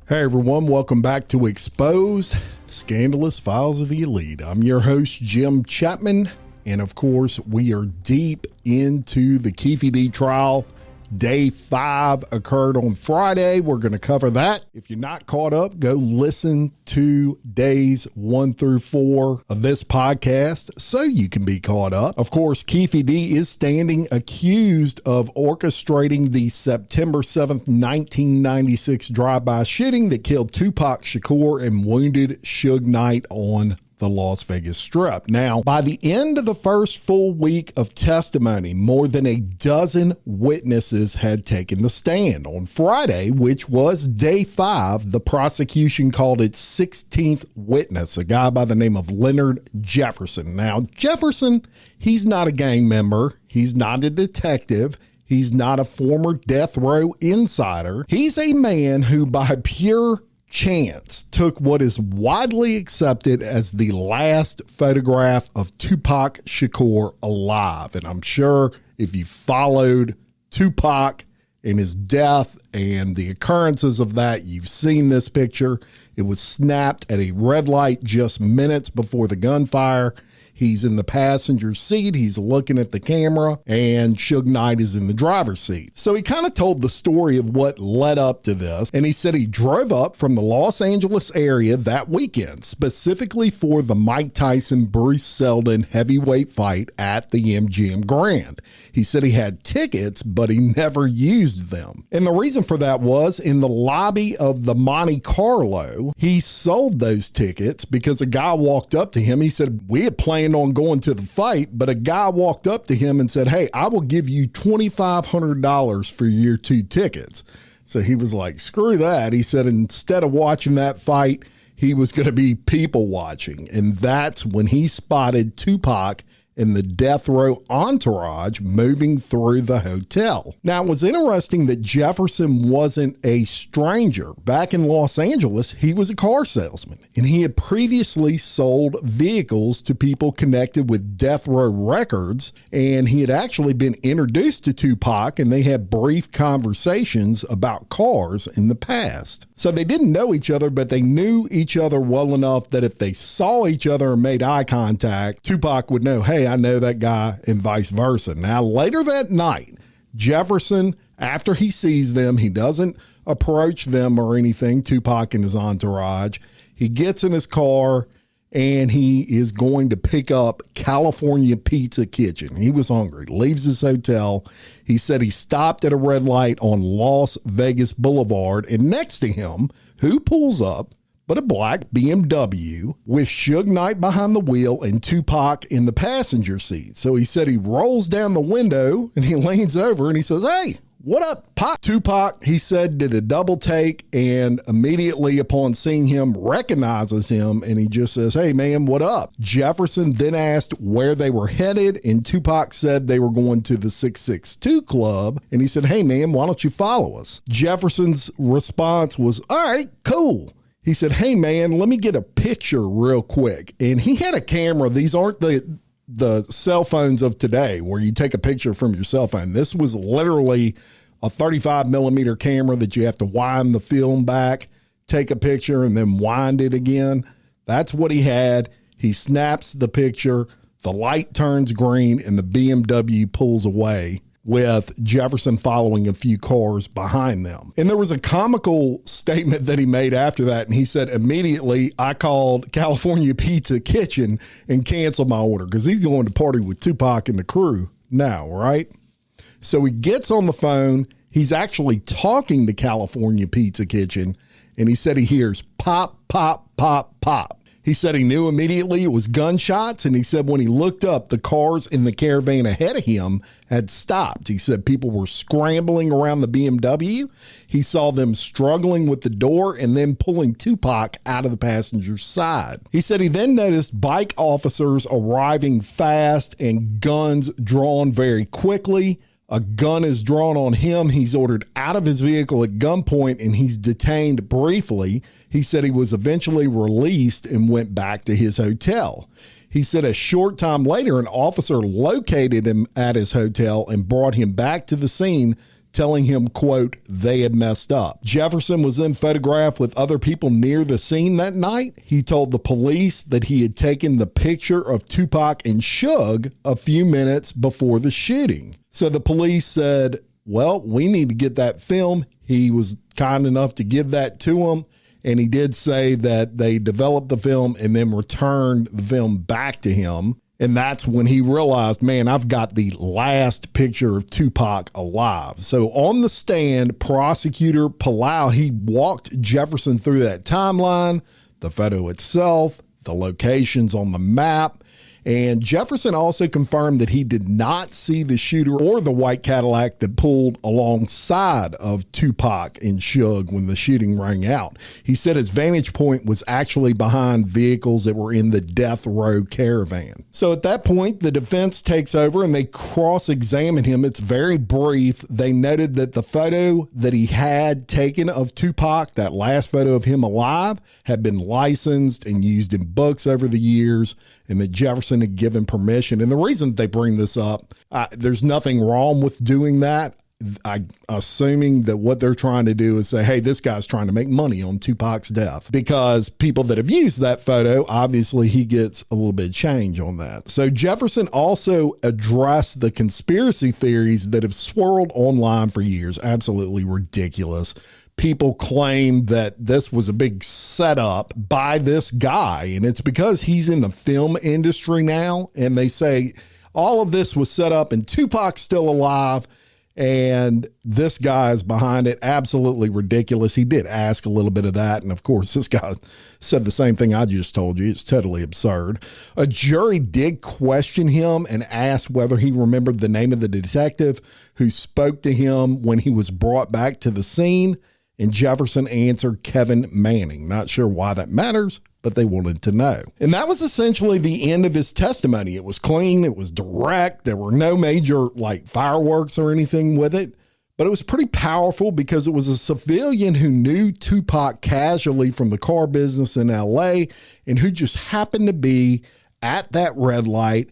Hey everyone, welcome back to Exposed Scandalous Files of the Elite. I'm your host, Jim Chapman, and of course, we are deep into the Keffe D trial. Day 5 occurred on Friday. We're going to cover that. If you're not caught up, go listen to days 1 through 4 of this podcast so you can be caught up. Of course, Keffe D is standing accused of orchestrating the September 7th, 1996 drive-by shooting that killed Tupac Shakur and wounded Suge Knight on the Las Vegas Strip. Now, by the end of the first full week of testimony, more than a dozen witnesses had taken the stand. On Friday, which was day 5, the prosecution called its 16th witness, a guy by the name of Leonard Jefferson. Now, Jefferson, he's not a gang member. He's not a detective. He's not a former death row insider. He's a man who, by pure chance, took what is widely accepted as the last photograph of Tupac Shakur alive. And I'm sure if you followed Tupac and his death and the occurrences of that, you've seen this picture. It was snapped at a red light just minutes before the gunfire. He's in the passenger seat. He's looking at the camera, and Suge Knight is in the driver's seat. So he kind of told the story of what led up to this. And he said he drove up from the Los Angeles area that weekend, specifically for the Mike Tyson, Bruce Seldon heavyweight fight at the MGM Grand. He said he had tickets, but he never used them. And the reason for that was in the lobby of the Monte Carlo, he sold those tickets because a guy walked up to him. He said, we had planned on going to the fight, but a guy walked up to him and said, hey, I will give you $2,500 for your 2 tickets. So he was like, screw that. He said, instead of watching that fight, he was going to be people watching. And that's when he spotted Tupac and the death row entourage moving through the hotel. Now, it was interesting that Jefferson wasn't a stranger. Back in Los Angeles, he was a car salesman, and he had previously sold vehicles to people connected with death row records, and he had actually been introduced to Tupac, and they had brief conversations about cars in the past. So they didn't know each other, but they knew each other well enough that if they saw each other and made eye contact, Tupac would know, hey, I know that guy, and vice versa. Now, later that night, Jefferson, after he sees them, he doesn't approach them or anything, Tupac and his entourage. He gets in his car and he is going to pick up California Pizza Kitchen. He was hungry, leaves his hotel. He said he stopped at a red light on Las Vegas Boulevard, and next to him, who pulls up but a black BMW with Suge Knight behind the wheel and Tupac in the passenger seat. So he said he rolls down the window and he leans over and he says, hey, what up, Pop? Tupac, he said, did a double take and immediately upon seeing him recognizes him, and he just says, hey man, what up? Jefferson then asked where they were headed, and Tupac said they were going to the 662 Club, and he said, hey man, why don't you follow us? Jefferson's response was, all right, cool. He said, hey man, let me get a picture real quick. And he had a camera. These aren't the cell phones of today where you take a picture from your cell phone. This was literally a 35 millimeter camera that you have to wind the film back, take a picture, and then wind it again. That's what he had. He snaps the picture, the light turns green, and the BMW pulls away, with Jefferson following a few cars behind them. And there was a comical statement that he made after that, and he said, immediately, I called California Pizza Kitchen and canceled my order, because he's going to party with Tupac and the crew now, right? So he gets on the phone. He's actually talking to California Pizza Kitchen, and he said he hears pop, pop, pop, pop. He said he knew immediately it was gunshots, and he said when he looked up, the cars in the caravan ahead of him had stopped. He said people were scrambling around the BMW. He saw them struggling with the door and then pulling Tupac out of the passenger side. He said he then noticed bike officers arriving fast and guns drawn very quickly. A gun is drawn on him. He's ordered out of his vehicle at gunpoint, and he's detained briefly. He said he was eventually released and went back to his hotel. He said a short time later, an officer located him at his hotel and brought him back to the scene telling him, quote, they had messed up. Jefferson was then photographed with other people near the scene that night. He told the police that he had taken the picture of Tupac and Suge a few minutes before the shooting. So the police said, well, we need to get that film. He was kind enough to give that to him. And he did say that they developed the film and then returned the film back to him. And that's when he realized, man, I've got the last picture of Tupac alive. So on the stand, Prosecutor Palau, he walked Jefferson through that timeline, the photo itself, the locations on the map. And Jefferson also confirmed that he did not see the shooter or the white Cadillac that pulled alongside of Tupac and Suge when the shooting rang out. He said his vantage point was actually behind vehicles that were in the death row caravan. So at that point, the defense takes over and they cross-examine him. It's very brief. They noted that the photo that he had taken of Tupac, that last photo of him alive, had been licensed and used in books over the years, and that Jefferson had given permission. And the reason they bring this up, there's nothing wrong with doing that. Assuming that what they're trying to do is say, hey, this guy's trying to make money on Tupac's death, because people that have used that photo, obviously he gets a little bit of change on that. So Jefferson also addressed the conspiracy theories that have swirled online for years. Absolutely ridiculous. People claim that this was a big setup by this guy, and it's because he's in the film industry now, and they say all of this was set up and Tupac's still alive and this guy is behind it. Absolutely ridiculous. He did ask a little bit of that, and of course this guy said the same thing I just told you. It's totally absurd. A jury did question him and asked whether he remembered the name of the detective who spoke to him when he was brought back to the scene. And Jefferson answered Kevin Manning. Not sure why that matters, but they wanted to know. And that was essentially the end of his testimony. It was clean. It was direct. There were no major fireworks or anything with it, but it was pretty powerful because it was a civilian who knew Tupac casually from the car business in LA and who just happened to be at that red light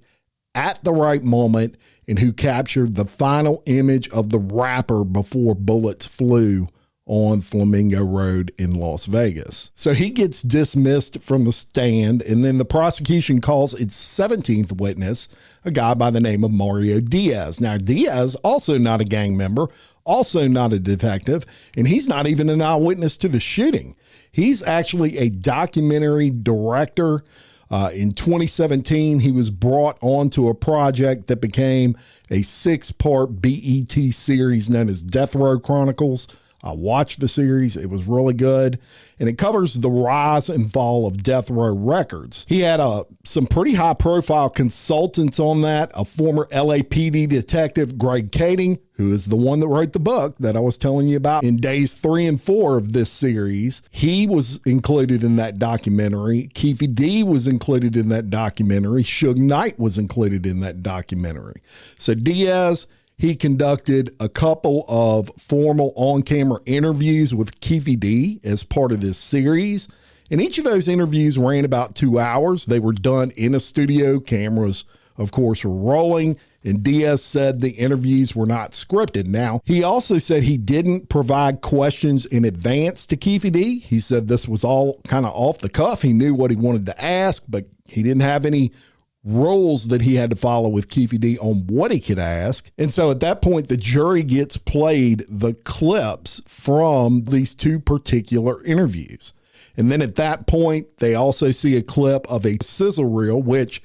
at the right moment and who captured the final image of the rapper before bullets flew on Flamingo Road in Las Vegas. So he gets dismissed from the stand, and then the prosecution calls its 17th witness, a guy by the name of Mario Diaz. Now, Diaz, also not a gang member, also not a detective, and he's not even an eyewitness to the shooting. He's actually a documentary director. In 2017, he was brought onto a project that became a 6-part BET series known as Death Row Chronicles. I watched the series. It was really good. And it covers the rise and fall of Death Row Records. He had some pretty high profile consultants on that. A former LAPD detective, Greg Kading, who is the one that wrote the book that I was telling you about in days 3 and 4 of this series. He was included in that documentary. Keffe D was included in that documentary. Suge Knight was included in that documentary. So Diaz, he conducted a couple of formal on-camera interviews with Keffe D as part of this series. And each of those interviews ran about 2 hours. They were done in a studio. Cameras, of course, were rolling. And Diaz said the interviews were not scripted. Now, he also said he didn't provide questions in advance to Keffe D. He said this was all kind of off the cuff. He knew what he wanted to ask, but he didn't have any rules that he had to follow with Keffe D on what he could ask. And so at that point, the jury gets played the clips from these 2 particular interviews. And then at that point, they also see a clip of a sizzle reel, which,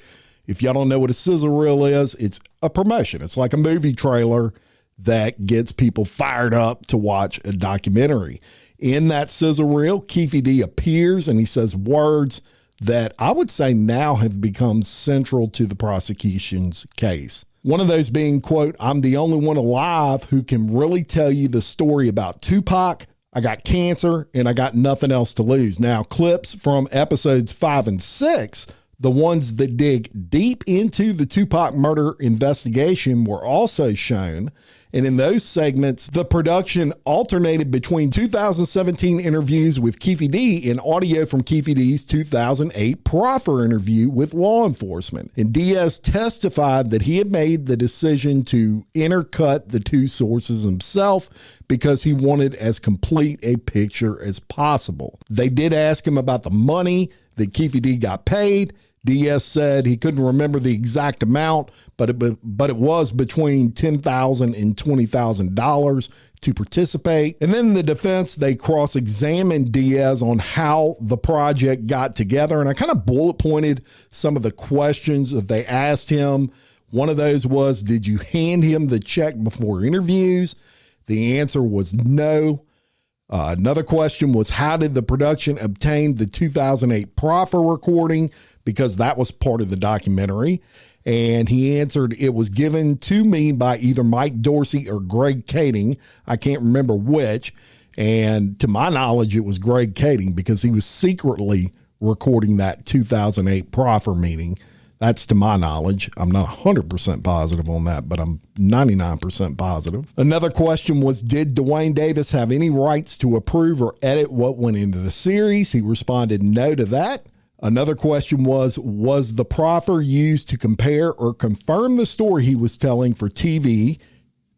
if y'all don't know what a sizzle reel is, it's a promotion. It's like a movie trailer that gets people fired up to watch a documentary. In that sizzle reel, Keffe D appears and he says words that I would say now have become central to the prosecution's case. One of those being, quote, I'm the only one alive who can really tell you the story about Tupac. I got cancer and I got nothing else to lose. Now, clips from episodes 5 and 6, the ones that dig deep into the Tupac murder investigation, were also shown. And in those segments, the production alternated between 2017 interviews with Keffe D and audio from Keffe D's 2008 proffer interview with law enforcement. And Diaz testified that he had made the decision to intercut the two sources himself because he wanted as complete a picture as possible. They did ask him about the money that Keffe D got paid. Diaz said he couldn't remember the exact amount, but it was between $10,000 and $20,000 to participate. And then the defense, they cross-examined Diaz on how the project got together. And I kind of bullet pointed some of the questions that they asked him. One of those was, did you hand him the check before interviews? The answer was no. Another question was, how did the production obtain the 2008 proffer recording? Because that was part of the documentary. And he answered, it was given to me by either Mike Dorsey or Greg Kading. I can't remember which. And to my knowledge, it was Greg Kading because he was secretly recording that 2008 proffer meeting. That's to my knowledge. I'm not 100% positive on that, but I'm 99% positive. Another question was, did Duane Davis have any rights to approve or edit what went into the series? He responded no to that. Another question was the proffer used to compare or confirm the story he was telling for TV?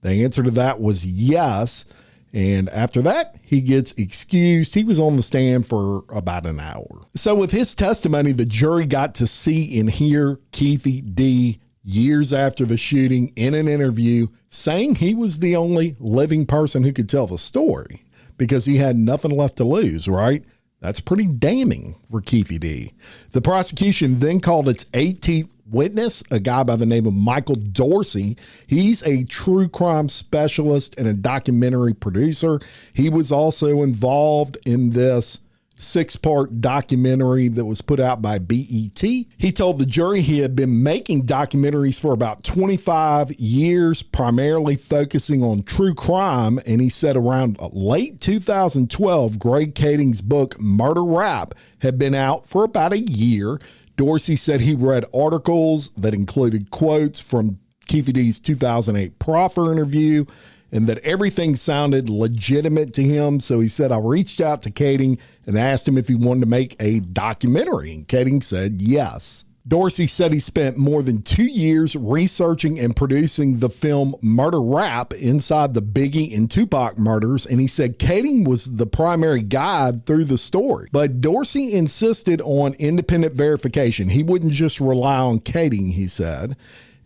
The answer to that was yes. And after that, he gets excused. He was on the stand for about an hour. So with his testimony, the jury got to see and hear Keffe D years after the shooting in an interview saying he was the only living person who could tell the story because he had nothing left to lose, right? That's pretty damning for Keffe D. The prosecution then called its 18th witness, a guy by the name of Michael Dorsey. He's a true crime specialist and a documentary producer. He was also involved in this 6-part documentary that was put out by BET. He told the jury he had been making documentaries for about 25 years, primarily focusing on true crime. And he said around late 2012, Greg Kading's book, Murder Rap, had been out for about a year. Dorsey said he read articles that included quotes from Keffe D's 2008 proffer interview and that everything sounded legitimate to him. So he said, I reached out to Kading and asked him if he wanted to make a documentary. And Kading said yes. Dorsey said he spent more than 2 years researching and producing the film Murder Rap inside the Biggie and Tupac murders, and he said Kading was the primary guide through the story. But Dorsey insisted on independent verification. He wouldn't just rely on Kading, he said.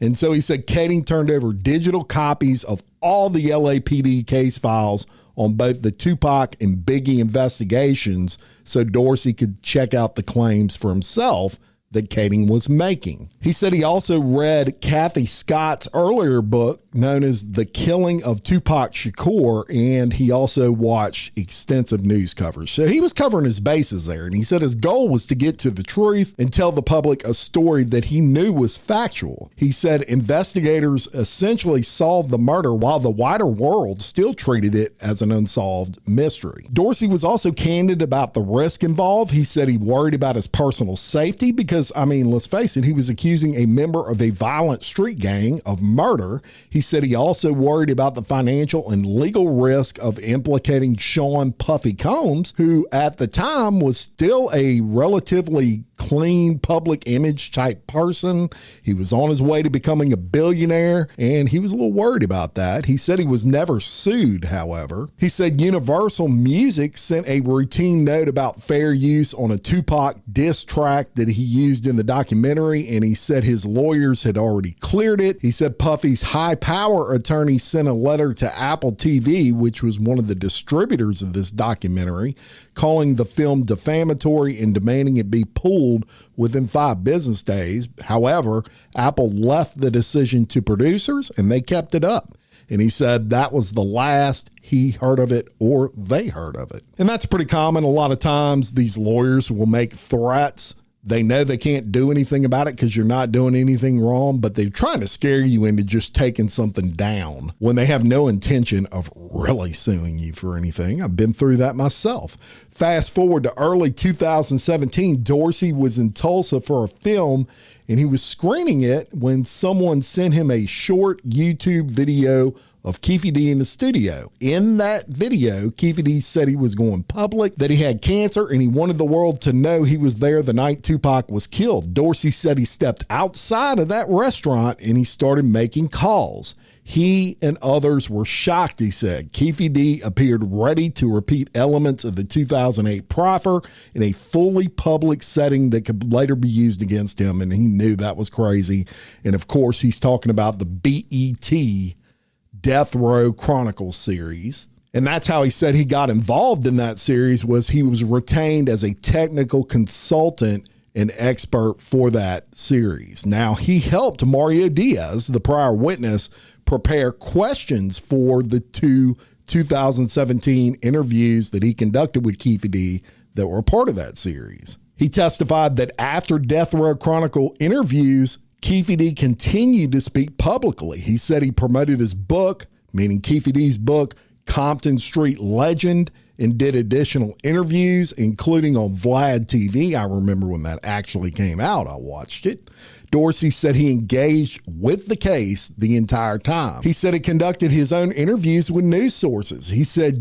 And so he said Kading turned over digital copies of all the LAPD case files on both the Tupac and Biggie investigations so Dorsey could check out the claims for himself that Kading was making. He said he also read Kathy Scott's earlier book known as The Killing of Tupac Shakur, and he also watched extensive news coverage. So he was covering his bases there, and he said his goal was to get to the truth and tell the public a story that he knew was factual. He said investigators essentially solved the murder while the wider world still treated it as an unsolved mystery. Dorsey was also candid about the risk involved. He said he worried about his personal safety because, I mean, let's face it, he was accusing a member of a violent street gang of murder. He said he also worried about the financial and legal risk of implicating Sean Puffy Combs, who at the time was still a relatively clean public image type person. He was on his way to becoming a billionaire, and he was a little worried about that. He said he was never sued, however. He said Universal Music sent a routine note about fair use on a Tupac diss track that he used in the documentary, and he said his lawyers had already cleared it. He said Puffy's high power attorney sent a letter to Apple TV, which was one of the distributors of this documentary, calling the film defamatory and demanding it be pulled within 5 business days. However, Apple left the decision to producers and they kept it up. And he said that was the last he heard of it or they heard of it. And that's pretty common. A lot of times these lawyers will make threats. They know they can't do anything about it because you're not doing anything wrong, but they're trying to scare you into just taking something down when they have no intention of really suing you for anything. I've been through that myself. Fast forward to early 2017, Dorsey was in Tulsa for a film, and he was screening it when someone sent him a short YouTube video of Keffe D in the studio. In that video, Keffe D said he was going public, that he had cancer, and he wanted the world to know he was there the night Tupac was killed. Dorsey said he stepped outside of that restaurant and he started making calls. He and others were shocked, he said. Keffe D appeared ready to repeat elements of the 2008 proffer in a fully public setting that could later be used against him, and he knew that was crazy. And of course, he's talking about the BET Death Row Chronicles series. And that's how he said he got involved in that series, was he was retained as a technical consultant and expert for that series. Now, he helped Mario Diaz, the prior witness, prepare questions for the 2017 interviews that he conducted with Keffe D that were part of that series. He testified that after Death Row Chronicle interviews, Keffe D continued to speak publicly. He said he promoted his book, meaning Keffe D's book, Compton Street Legend, and did additional interviews, including on Vlad TV. I remember when that actually came out. I watched it. Dorsey said he engaged with the case the entire time. He said he conducted his own interviews with news sources. He said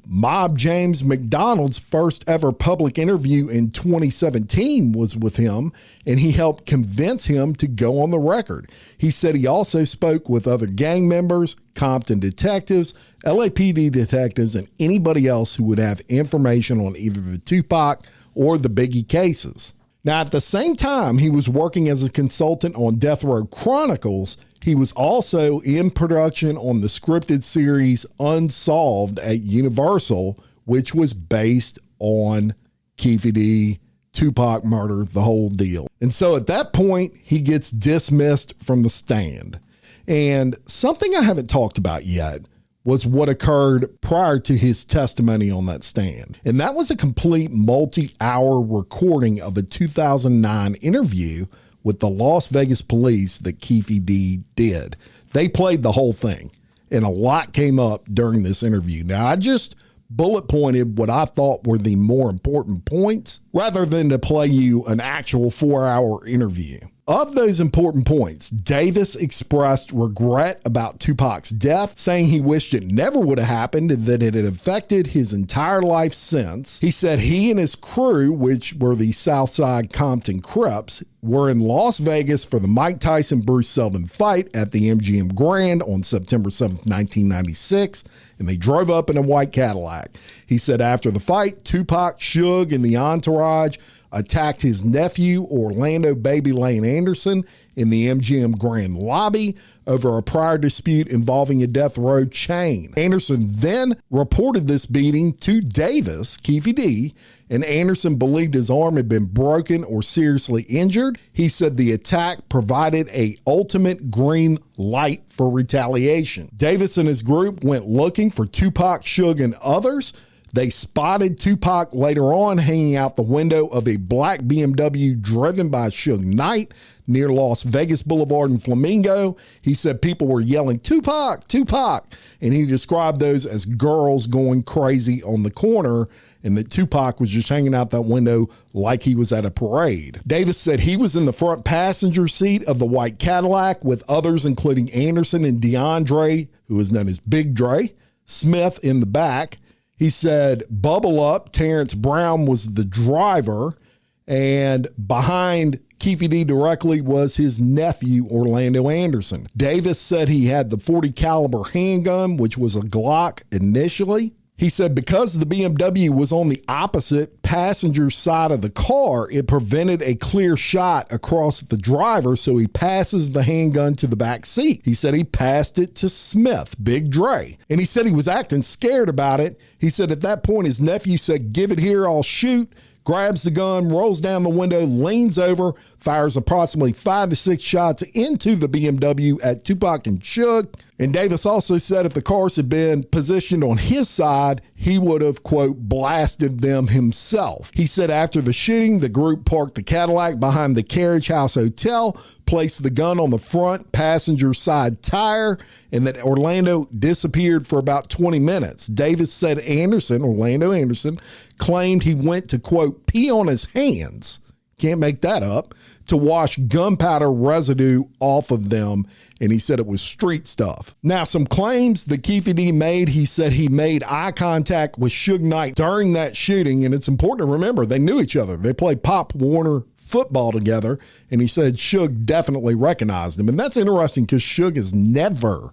Mob James McDonald's first ever public interview in 2017 was with him, and he helped convince him to go on the record. He said he also spoke with other gang members, Compton detectives, LAPD detectives, and anybody else who would have information on either the Tupac or the Biggie cases. Now, at the same time he was working as a consultant on Death Row Chronicles, he was also in production on the scripted series Unsolved at Universal, which was based on Keffe D, Tupac murder, the whole deal. And so at that point, he gets dismissed from the stand. And something I haven't talked about yet was what occurred prior to his testimony on that stand. And that was a complete multi-hour recording of a 2009 interview with the Las Vegas police that Keffe D did. They played the whole thing, and a lot came up during this interview. Now, I just bullet pointed what I thought were the more important points rather than to play you an actual 4-hour interview. Of those important points, Davis expressed regret about Tupac's death, saying he wished it never would have happened and that it had affected his entire life since. He said he and his crew, which were the Southside Compton Crips, were in Las Vegas for the Mike Tyson Bruce Seldon fight at the MGM Grand on September 7th, 1996, and they drove up in a white Cadillac. He said after the fight, Tupac, Suge, and the entourage attacked his nephew, Orlando Baby Lane Anderson, in the MGM Grand lobby over a prior dispute involving a death row chain. Anderson then reported this beating to Davis, Keffe D, and Anderson believed his arm had been broken or seriously injured. He said the attack provided a ultimate green light for retaliation. Davis and his group went looking for Tupac, Suge, and others. They spotted Tupac later on hanging out the window of a black BMW driven by Suge Knight near Las Vegas Boulevard and Flamingo. He said people were yelling, "Tupac, Tupac," and he described those as girls going crazy on the corner, and that Tupac was just hanging out that window like he was at a parade. Davis said he was in the front passenger seat of the white Cadillac with others including Anderson and DeAndre, who was known as Big Dre, Smith in the back. He said Bubble Up, Terrence Brown, was the driver, and behind Keffe D directly was his nephew, Orlando Anderson. Davis said he had the .40 caliber handgun, which was a Glock initially. He said because the BMW was on the opposite passenger side of the car, it prevented a clear shot across the driver, so he passes the handgun to the back seat. He said he passed it to Smith, Big Dre, and he said he was acting scared about it. He said at that point his nephew said, "Give it here, I'll shoot," grabs the gun, rolls down the window, leans over, fires approximately 5 to 6 shots into the BMW at Tupac and Suge. And Davis also said if the cars had been positioned on his side, he would have, quote, blasted them himself. He said after the shooting, the group parked the Cadillac behind the Carriage House Hotel, placed the gun on the front passenger side tire, and that Orlando disappeared for about 20 minutes. Davis said Orlando Anderson, claimed he went to, quote, pee on his hands. can't make that up, to wash gunpowder residue off of them, and he said it was street stuff. Now, some claims that Keffe D made, he said he made eye contact with Suge Knight during that shooting, and it's important to remember, they knew each other. They played Pop Warner football together, and he said Suge definitely recognized him. And that's interesting because Suge has never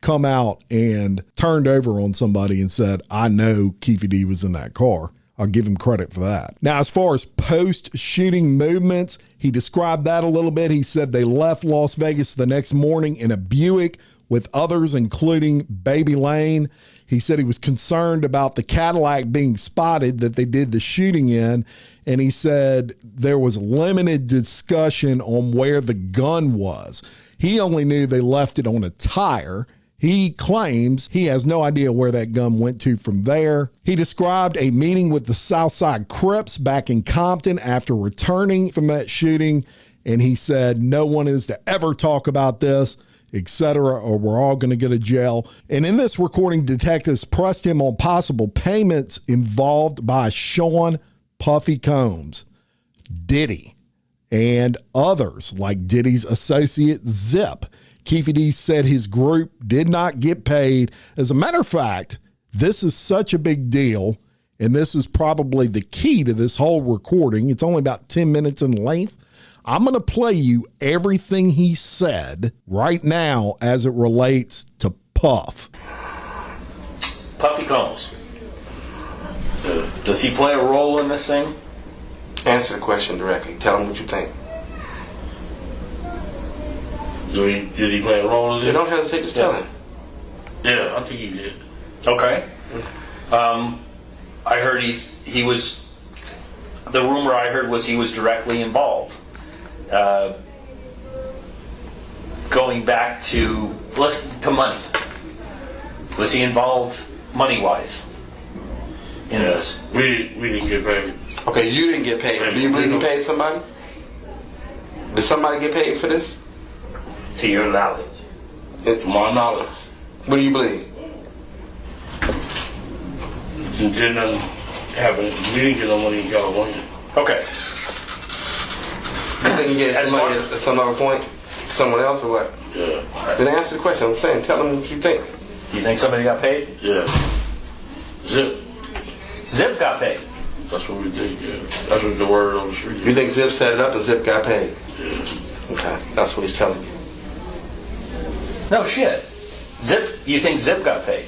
come out and turned over on somebody and said, I know Keffe D was in that car. I'll give him credit for that. Now, as far as post-shooting movements, he described that a little bit. He said they left Las Vegas the next morning in a Buick with others, including Baby Lane. He said he was concerned about the Cadillac being spotted that they did the shooting in, and he said there was limited discussion on where the gun was. He only knew they left it on a tire. He claims he has no idea where that gun went to from there. He described a meeting with the Southside Crips back in Compton after returning from that shooting, and he said no one is to ever talk about this, etc., or we're all going to go to jail. And in this recording, detectives pressed him on possible payments involved by Sean Puffy Combs, Diddy, and others like Diddy's associate Zip. Keffe D said his group did not get paid. As a matter of fact, this is such a big deal, and this is probably the key to this whole recording. It's only about 10 minutes in length. I'm going to play you everything he said right now as it relates to Puff. Puffy Combs. Does he play a role in this thing? Answer the question directly. Tell him what you think. Did he play a role in this? You don't hesitate to tell him. Yeah, I think he did. Okay. I heard he was. The rumor I heard was he was directly involved. Going back to money. Was he involved money-wise in this? We didn't get paid. Okay, you didn't get paid. Do you believe he paid somebody? Did somebody get paid for this? To your knowledge. To my knowledge. What do you believe? We didn't get no money in California. Okay. You think you get As money at some other point? Someone else or what? Yeah. Then answer the question. I'm saying, tell them what you think. You think somebody got paid? Yeah. Zip. Zip got paid. That's what we did, yeah. That's what the word on the street is. You think Zip set it up and Zip got paid? Yeah. Okay, that's what he's telling you. No shit. Zip. You think Zip got paid?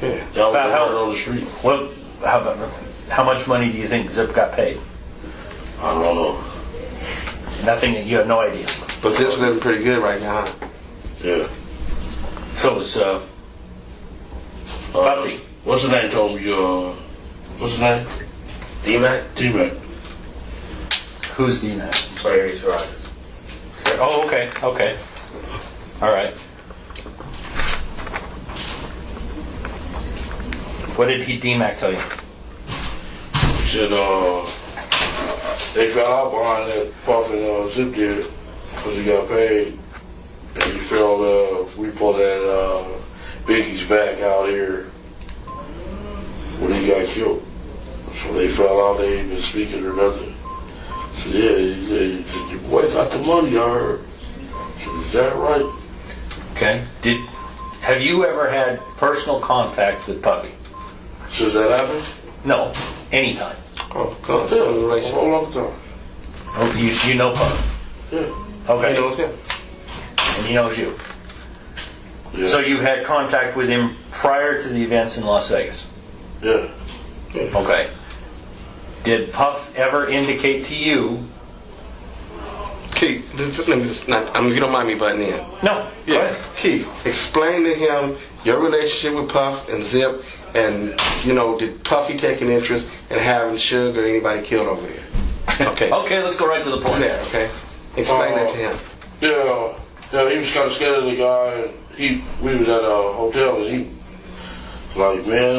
Yeah. That was About the how- word on the street. Well, how much money do you think Zip got paid? I don't know. Nothing. You have no idea. But Zip's living pretty good right now, huh? Yeah. So it was Puffy. What's his name told me, what's his name? D-Mac? T-Mac. Who's D-Mac? Larry's right. Oh, okay. Okay. All right. What did D-Mac tell you? He said, they fell out behind that Puff and Zip did because he got paid. And he felt, we pulled that Biggie's back out here when he got killed. So they fell out, they ain't been speaking or nothing. So yeah, your boy got the money, I heard. So is that right? Okay. Have you ever had personal contact with Puffy? Since that happened? No. Anytime. Oh, God. Yeah, A whole long time. Oh, you know Puffy? Yeah. Okay. He knows him. And he knows you. Yeah. So you had contact with him prior to the events in Las Vegas? Yeah. Okay. Did Puff ever indicate to you? Keith, you don't mind me butting in. No. Go Yeah, ahead. Keith, explain to him your relationship with Puff and Zip, and did Puffy take an interest in having Suge or anybody killed over there? Okay. Okay, let's go right to the point. Yeah. Okay. Explain that to him. Yeah, he was kind of scared of the guy. And we was at a hotel, and he like, man,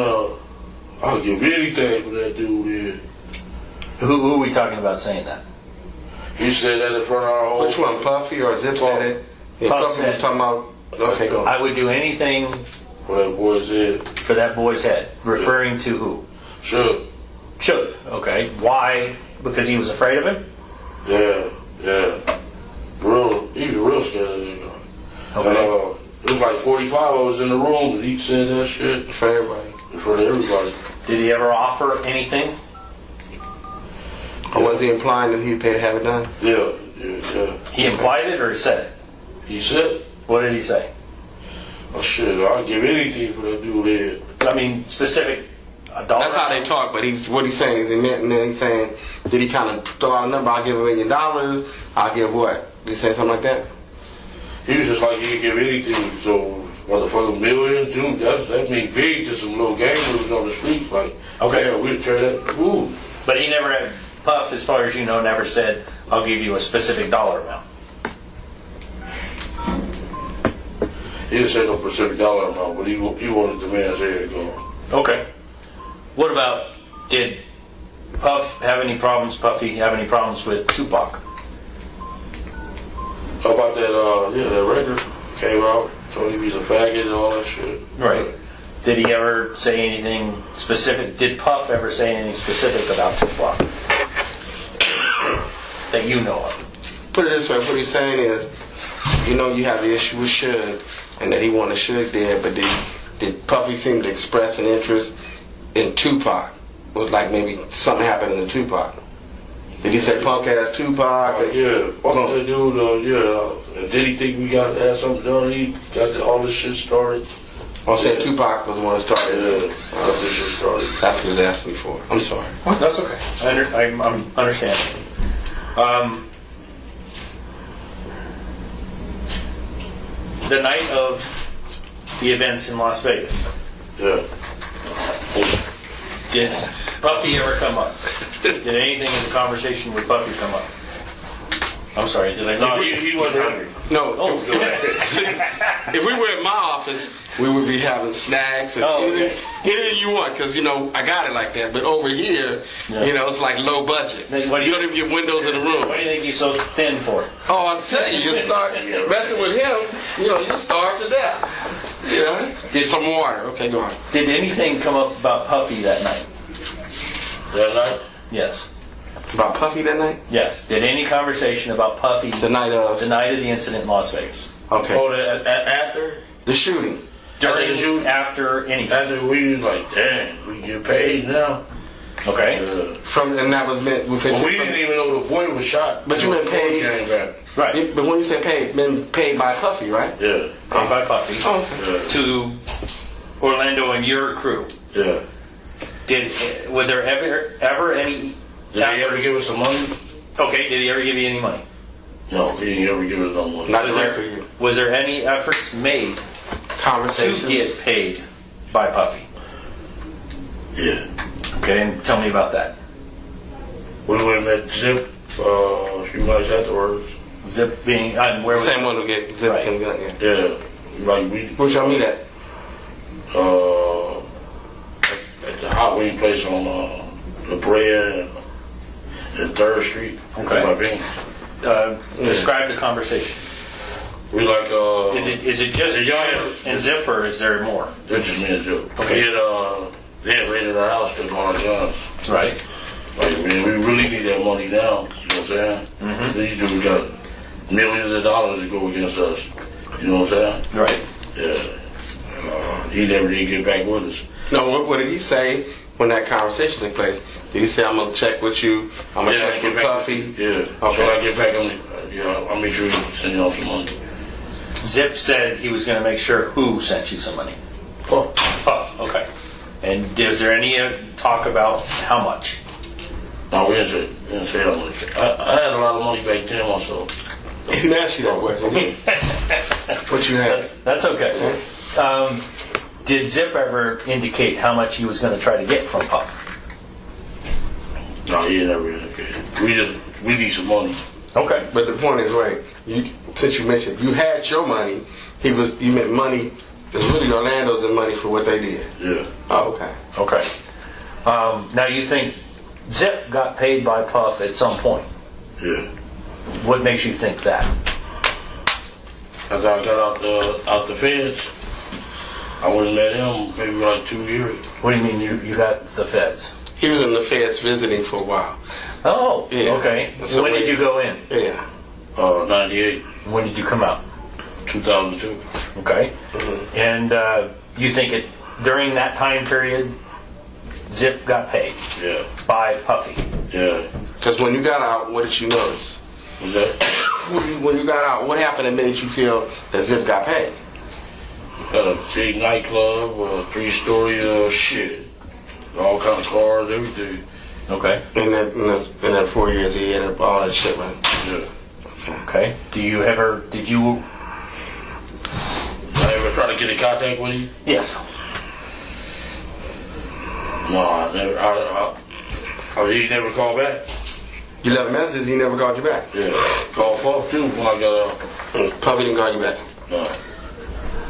I'll give anything for that dude here. Who are we talking about saying that? He said that in front of our whole. Which one, Puffy or Zip said it? Yeah, Puff Puffy said was talking about. Okay, go. I would do anything For that boy's head. for that boy's head. Referring to who? Sure. Suge. Okay. Why? Because he was afraid of him? Yeah. He was real scared of that guy. Okay. And, it was like 45 of us in the room, and he said that shit For everybody. in front of everybody. Did he ever offer anything? Or was he implying that he'd pay to have it done? Yeah. He implied it or he said it? He said, What did he say? "Oh shit, I'll give anything for that dude head." I mean, specific dollar. That's how they talk, but what he's saying is he meant, and then he's saying, did he kind of throw out a number, I'll give $1 million, I'll give what? Did he say something like that? He was just like, he'd give anything, so motherfucker, millions, dude, that means big to some little gangbangers on the streets, like, Okay. yeah, we'd try that, ooh. But he never had, Puff, as far as you know, never said, I'll give you a specific dollar amount. He didn't say no specific dollar amount, but he wanted the man's head gone. Okay. What about, did Puffy have any problems with Tupac? How about that, that record came out, told him he's a faggot and all that shit. Right. Did he ever say anything specific? Did Puff ever say anything specific about Tupac that you know of? Put it this way, what he's saying is, you have the issue with Suge, and that he wanted Suge dead, but did Puffy seem to express an interest in Tupac? It was like maybe something happened in the Tupac. Did he say punk ass Tupac? Yeah, fuck that dude, yeah. And did he think we got to have something done? He got all this shit started. I said Tupac was the one that started. Yeah, got this shit started. That's what he was asking me for. I'm sorry. That's okay. I'm understanding. The night of the events in Las Vegas, Yeah. did Puffy ever come up? Did anything in the conversation with Puffy come up? I'm sorry, did I? No, he wasn't hungry. No. Oh, go ahead. If we were at my office, we would be having snacks and anything you want, because I got it like that. But over here, it's like low budget. Then You what do you- don't even get windows in the room. What do you think he's so thin for? Oh, I'm telling you, you start messing with him, you starve to death. Get some water. Okay, go on. Did anything come up about Puffy that night? That night? Yes. About Puffy that night? Yes. Did any conversation about Puffy The night of? the night of the incident in Las Vegas? Okay. Oh, after? The shooting. During, after anything? After we was like, damn, we get paid now. Okay. And that was meant with Well, we didn't even know the boy was shot. But you meant paid. Came back. Right. But when you say paid, been paid by Puffy, right? Yeah. Paid by Puffy Oh, okay. Yeah. to Orlando and your crew. Yeah. Were there ever any? Did he ever give us some money? Okay. Did he ever give you any money? No, he didn't ever give us no money. Not directly. Was there any efforts made Conversation. to get paid by Puffy? Yeah. Okay, and tell me about that. We went and met Zip a few months afterwards. Zip being, where was Same one who get Zip Right. and gun. Yeah. Yeah. Like we Where'd y'all meet at? at the hot wing place on La Brea and 3rd Street. Okay. By Beans. Describe the conversation. We like Is it just you and Zip, or is there more? It's just me and Zip. Okay. They had raided our house because of our guns. Right. Like, man, we really need that money now. You know what I'm saying? Mm-hmm. These dudes got millions of dollars to go against us. You know what I'm saying? Right. Yeah. And, he never did get back with us. No, what did he say when that conversation took place? Did he say, I'm going to check with you, I'm going to check with Puffy? Yeah. Okay. So I get back, I'll make sure he send y'all some money. Zip said he was going to make sure who sent you some money. Oh. Oh, okay. And is there any talk about how much? No, we didn't say how much. I had a lot of money back then myself. He didn't ask you that question. What you had? That's okay. Did Zip ever indicate how much he was going to try to get from Puff? No, he never indicated. We need some money. Okay. But the point is, since you mentioned you had your money, you meant money. It's really Orlando's and money for what they did. Yeah. Oh, okay. Okay. Now you think Zip got paid by Puff at some point? Yeah. What makes you think that? After I got out the feds, I would have met him maybe like 2 years. What do you mean you got the feds? He was in the feds visiting for a while. Oh, Yeah. okay. So when did you go in? Yeah. 98, When did you come out? 2002. Okay. Mm-hmm. And you think during that time period, Zip got paid Yeah. by Puffy? Yeah. Because when you got out, what did you notice? Was that? When you got out, what happened that made you feel that Zip got paid? Got a big nightclub, a 3-story shit. All kind of cars, everything. Okay. In that 4 years, he had all that shit, man. Yeah. Okay. Did you? I ever try to get in contact with him? Yes. No, I never. He never called back. You left a message, he never called you back. Yeah. Called Puff too when I got out. Puffy didn't call you back. No.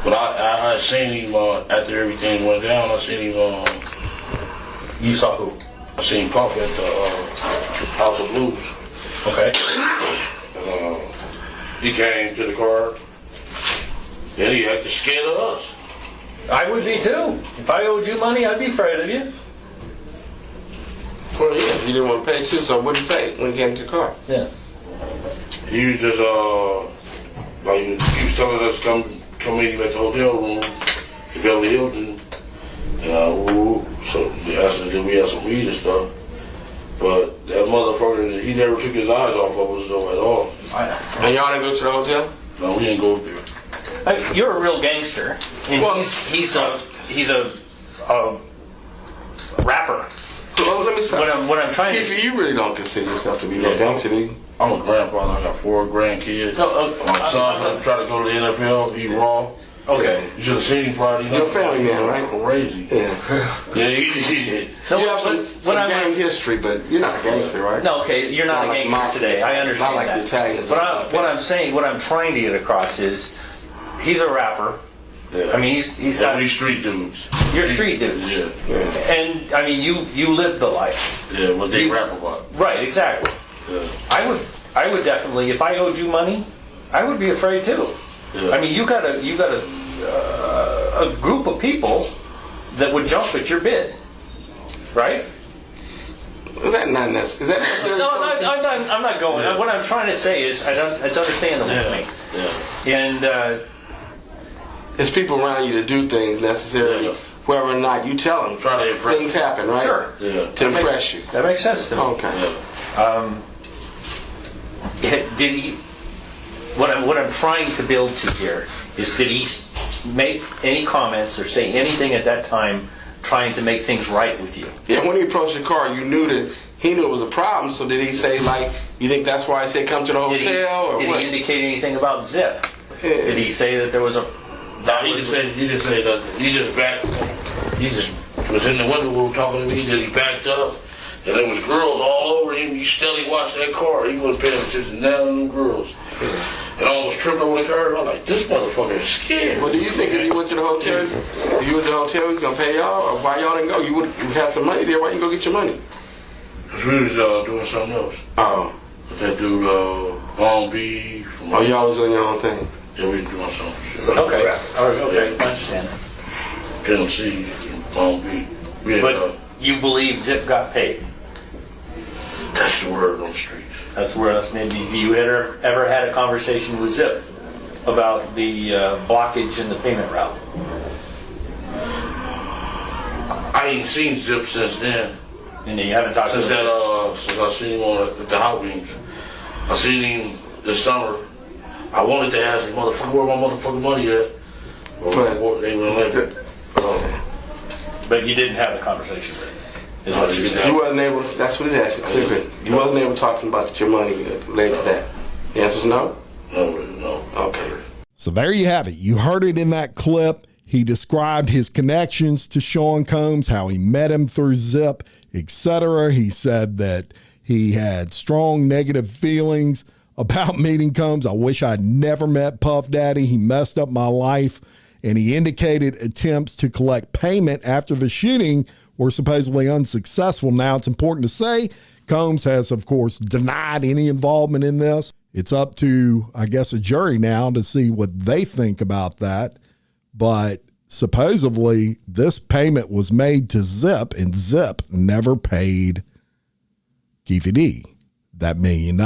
But I seen him after everything went down. I seen him. You saw who? I seen Puff at the House of Blues. Okay. He came to the car. Then he acted scared of us. I would be too. If I owed you money, I'd be afraid of you. Well, yeah, you didn't want to pay too, so what did he say when he came to the car? Yeah. He was just like he was telling us come meet him at the hotel room, the Beverly Hilton. So they asked us if we had some weed and stuff. But that motherfucker, he never took his eyes off of us though at all. And y'all didn't go to the hotel? No, we didn't go there. You're a real gangster, and Well, he's a rapper. Well, let me stop. What I'm trying to Keefe, you really don't consider yourself to be no gangster, do you? I'm a grandfather. I got 4 grandkids. My son trying to go to the NFL. He raw. Okay. You should have seen him Friday. You're a family man, right? Crazy. Yeah. Yeah, he did. No, You have some I'm gang history, but you're not a gangster, right? no, okay, you're not Not a like gangster mafia. today. I understand Not like that. the Italians. But what I'm trying to get across is, he's a rapper. Yeah. I mean, he's Yeah, not. we street dudes. You're street dudes. Yeah. And I mean, you live the life. Yeah, what they rap about. Right. Exactly. Yeah. I would definitely, if I owed you money, I would be afraid too. Yeah. I mean, you got a group of people that would jump at your bid, right? Is that not necessary? Is that necessary? No, I'm not going. Yeah. What I'm trying to say is, it's understandable to me. Yeah. And There's people around you to do things necessarily. Yeah. Whether or not you tell them, Try to impress things them. happen, right? Sure. Yeah. To impress you. that makes sense to me. Okay. Yeah. Did he? What I'm trying to build to here is, did he make any comments or say anything at that time trying to make things right with you? Yeah, when he approached the car, you knew that he knew it was a problem. So did he say, like, you think that's why he said come to the hotel, or Did what? he indicate anything about Zip? Yeah. Did he say that there was a? Nah, he just said that he just backed. He just was in the window room talking to me. Then he backed up, and there was girls all over him. He steadily watched that car. He wasn't paying attention to none of them girls. And I almost tripped over the car. I'm like, this motherfucker is scared. Well, do you think if you went to the hotel, if you went to the hotel, he was gonna pay y'all, or why y'all didn't go? You had some money there. Why you go get your money? Cause we was doing something else. Oh, That dude, Long Beach. oh, y'all was doing your own thing. Yeah, we was doing something. Okay. Okay. I understand. Tennessee, Long Beach. We had, But you believe Zip got paid? that's the word on the street. That's where maybe if you ever had a conversation with Zip about the blockage in the payment route. I ain't seen Zip since then. And you haven't talked to Since him. that, since I seen him at the Hot Wings. I seen him this summer. I wanted to ask him, motherfucker, where my motherfucking money at? But they wouldn't let me. But you didn't have the conversation with him, is what you're saying. You wasn't able. That's what he's asking. Clearly, you wasn't able to talk to him about your money related to that. The answer's no. No. Okay. So there you have it. You heard it in that clip. He described his connections to Sean Combs, how he met him through Zip, etc. He said that he had strong negative feelings about meeting Combs. I wish I'd never met Puff Daddy. He messed up my life. And he indicated attempts to collect payment after the shooting were supposedly unsuccessful. Now, it's important to say Combs has, of course, denied any involvement in this. It's up to, I guess, a jury now to see what they think about that. But supposedly this payment was made to Zip, and Zip never paid Keffe D that $1 million.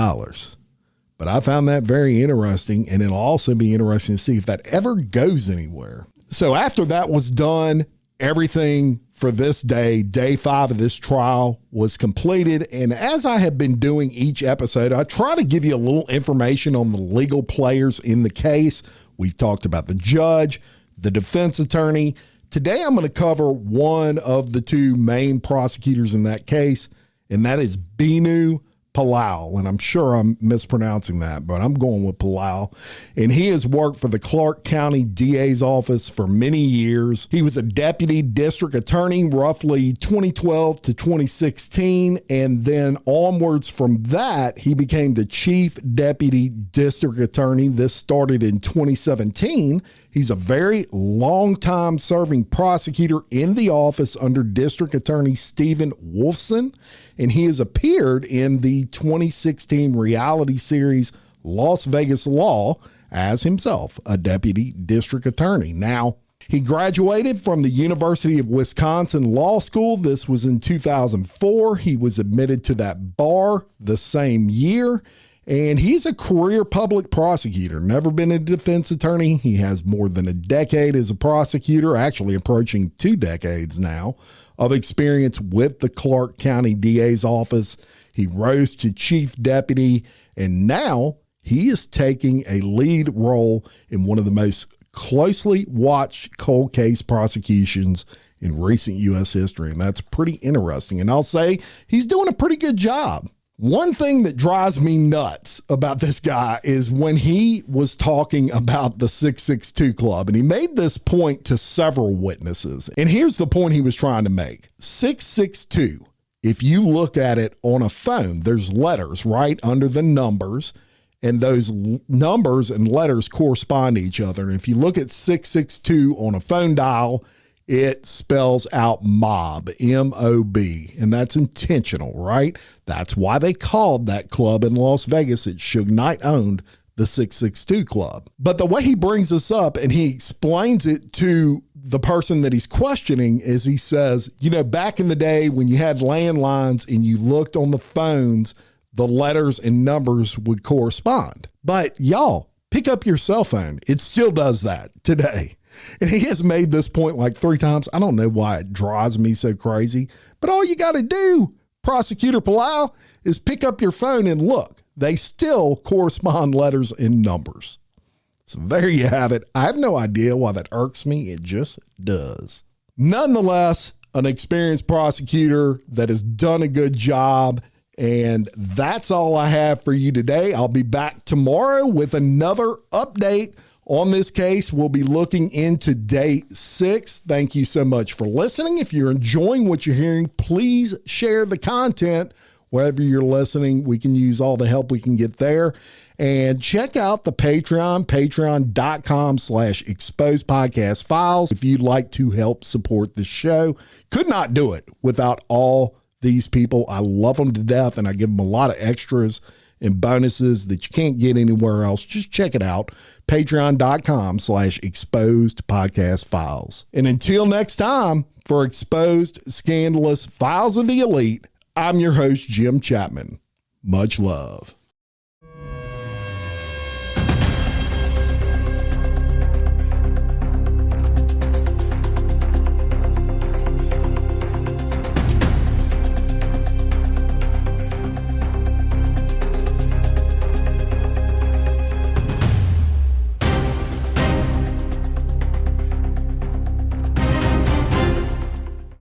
But I found that very interesting, and it'll also be interesting to see if that ever goes anywhere. So after that was done, everything for this day, day 5 of this trial, was completed. And as I have been doing each episode, I try to give you a little information on the legal players in the case. We've talked about the judge, the defense attorney. Today, I'm going to cover one of the 2 main prosecutors in that case, and that is Binu Palau, and I'm sure I'm mispronouncing that, but I'm going with Palau. And he has worked for the Clark County DA's office for many years. He was a deputy district attorney roughly 2012 to 2016, and then onwards from that, he became the chief deputy district attorney. This started in 2017. He's a very long-time serving prosecutor in the office under District Attorney Stephen Wolfson, and he has appeared in the 2016 reality series Las Vegas Law as himself a deputy district attorney. Now, he graduated from the University of Wisconsin Law School. This was in 2004. He was admitted to that bar the same year. And he's a career public prosecutor, never been a defense attorney. He has more than a decade as a prosecutor, actually approaching 2 decades now, of experience with the Clark County DA's office. He rose to chief deputy, and now he is taking a lead role in one of the most closely watched cold case prosecutions in recent U.S. history. And that's pretty interesting. And I'll say he's doing a pretty good job. One thing that drives me nuts about this guy is when he was talking about the 662 Club, and he made this point to several witnesses. And here's the point he was trying to make. 662, if you look at it on a phone, there's letters right under the numbers, and those numbers and letters correspond to each other. And if you look at 662 on a phone dial, it spells out mob, M-O-B, and that's intentional, right? That's why they called that club in Las Vegas that Suge Knight owned the 662 Club. But the way he brings this up and he explains it to the person that he's questioning is he says, you know, back in the day when you had landlines and you looked on the phones, the letters and numbers would correspond. But y'all, pick up your cell phone. It still does that today. And he has made this point like 3 times. I don't know why it drives me so crazy, but all you got to do, Prosecutor Palau, is pick up your phone and look. They still correspond letters and numbers. So there you have it. I have no idea why that irks me. It just does. Nonetheless, an experienced prosecutor that has done a good job. And that's all I have for you today. I'll be back tomorrow with another update on this case. We'll be looking into day 6. Thank you so much for listening. If you're enjoying what you're hearing, please share the content wherever you're listening. We can use all the help we can get there. And check out the Patreon, patreon.com/exposed podcast files. If you'd like to help support the show, could not do it without all these people. I love them to death, and I give them a lot of extras and bonuses that you can't get anywhere else. Just check it out. Patreon.com/exposed podcast files. And until next time, for Exposed Scandalous Files of the Elite, I'm your host, Jim Chapman. Much love.